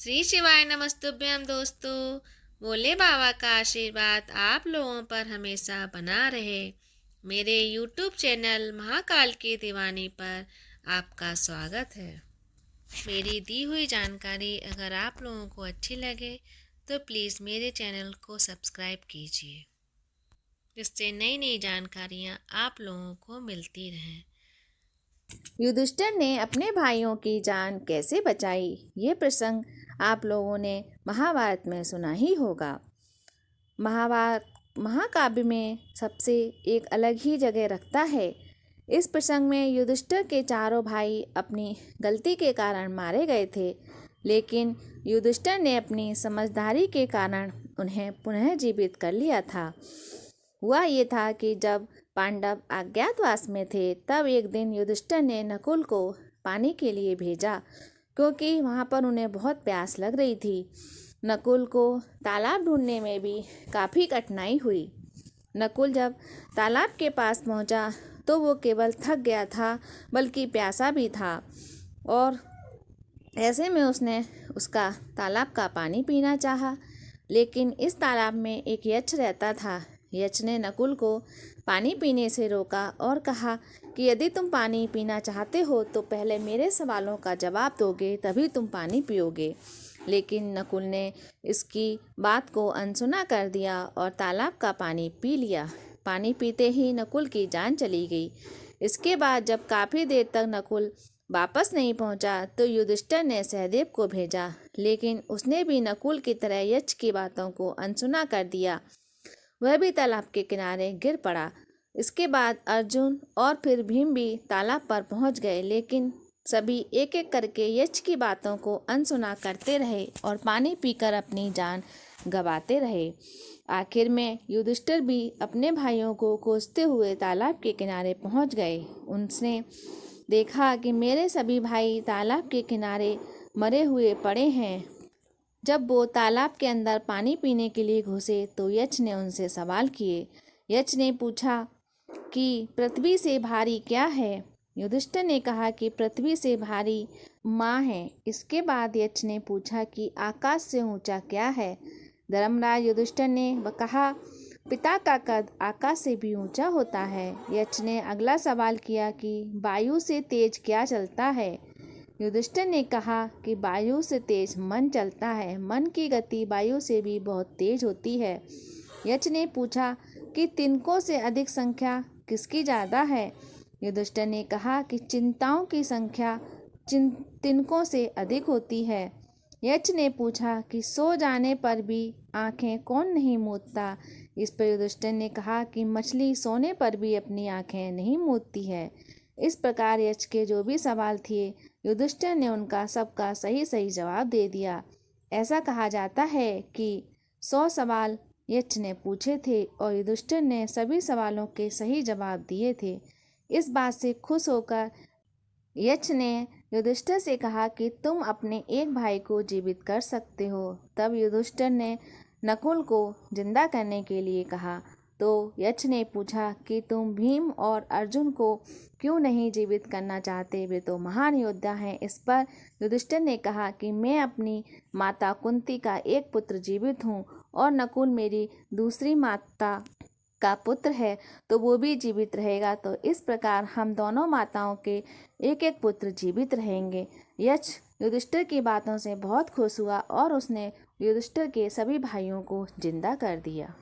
श्री शिवाय नमस्तुभ्यम दोस्तों। भोले बाबा का आशीर्वाद आप लोगों पर हमेशा बना रहे। मेरे YouTube चैनल महाकाल की दीवानी पर आपका स्वागत है। मेरी दी हुई जानकारी अगर आप लोगों को अच्छी लगे तो प्लीज़ मेरे चैनल को सब्सक्राइब कीजिए, जिससे नई नई जानकारियाँ आप लोगों को मिलती रहें। युधिष्ठिर ने अपने भाइयों की जान कैसे बचाई, ये प्रसंग आप लोगों ने महाभारत में सुना ही होगा। महाभारत महाकाव्य में सबसे एक अलग ही जगह रखता है। इस प्रसंग में युधिष्ठिर के चारों भाई अपनी गलती के कारण मारे गए थे, लेकिन युधिष्ठिर ने अपनी समझदारी के कारण उन्हें पुनः जीवित कर लिया था। हुआ ये था कि जब पांडव अज्ञातवास में थे, तब एक दिन युधिष्ठिर ने नकुल को पानी के लिए भेजा, क्योंकि वहाँ पर उन्हें बहुत प्यास लग रही थी। नकुल को तालाब ढूंढने में भी काफ़ी कठिनाई हुई। नकुल जब तालाब के पास पहुँचा तो वो केवल थक गया था, बल्कि प्यासा भी था, और ऐसे में उसने उसका तालाब का पानी पीना चाहा। लेकिन इस तालाब में एक यक्ष रहता था। यक्ष ने नकुल को पानी पीने से रोका और कहा कि यदि तुम पानी पीना चाहते हो तो पहले मेरे सवालों का जवाब दोगे, तभी तुम पानी पियोगे। लेकिन नकुल ने इसकी बात को अनसुना कर दिया और तालाब का पानी पी लिया। पानी पीते ही नकुल की जान चली गई। इसके बाद जब काफ़ी देर तक नकुल वापस नहीं पहुंचा तो युधिष्ठिर ने सहदेव को भेजा, लेकिन उसने भी नकुल की तरह यक्ष की बातों को अनसुना कर दिया। वह भी तालाब के किनारे गिर पड़ा। इसके बाद अर्जुन और फिर भीम भी तालाब पर पहुंच गए, लेकिन सभी एक एक करके यक्ष की बातों को अनसुना करते रहे और पानी पीकर अपनी जान गंवाते रहे। आखिर में युधिष्ठिर भी अपने भाइयों को खोजते हुए तालाब के किनारे पहुंच गए। उनसे देखा कि मेरे सभी भाई तालाब के किनारे मरे हुए पड़े हैं। जब वो तालाब के अंदर पानी पीने के लिए घुसे तो यक्ष ने उनसे सवाल किए। यक्ष ने पूछा कि पृथ्वी से भारी क्या है? युधिष्ठिर ने कहा कि पृथ्वी से भारी माँ है। इसके बाद यक्ष ने पूछा कि आकाश से ऊंचा क्या है? धर्मराज युधिष्ठिर ने कहा, पिता का कद आकाश से भी ऊंचा होता है। यक्ष ने अगला सवाल किया कि वायु से तेज क्या चलता है? युधिष्ठिर ने कहा कि वायु से तेज मन चलता है। मन की गति वायु से भी बहुत तेज होती है। यक्ष ने पूछा कि तिनकों से अधिक संख्या किसकी ज़्यादा है? युधिष्ठिर ने कहा कि चिंताओं की संख्या तिनकों से अधिक होती है। यक्ष ने पूछा कि सो जाने पर भी आंखें कौन नहीं मूंदता? इस पर युधिष्ठिर ने कहा कि मछली सोने पर भी अपनी आंखें नहीं मूंदती है। इस प्रकार यक्ष के जो भी सवाल थे, युधिष्ठिर ने उनका सबका सही सही जवाब दे दिया। ऐसा कहा जाता है कि 100 सवाल यक्ष ने पूछे थे और युधिष्ठिर ने सभी सवालों के सही जवाब दिए थे। इस बात से खुश होकर यक्ष ने युधिष्ठिर से कहा कि तुम अपने एक भाई को जीवित कर सकते हो। तब युधिष्ठिर ने नकुल को जिंदा करने के लिए कहा, तो यक्ष ने पूछा कि तुम भीम और अर्जुन को क्यों नहीं जीवित करना चाहते? वे तो महान योद्धा हैं। इस पर युधिष्ठिर ने कहा कि मैं अपनी माता कुंती का एक पुत्र जीवित हूँ और नकुल मेरी दूसरी माता का पुत्र है, तो वो भी जीवित रहेगा। तो इस प्रकार हम दोनों माताओं के एक एक पुत्र जीवित रहेंगे। यक्ष युधिष्ठिर की बातों से बहुत खुश हुआ और उसने युधिष्ठिर के सभी भाइयों को जिंदा कर दिया।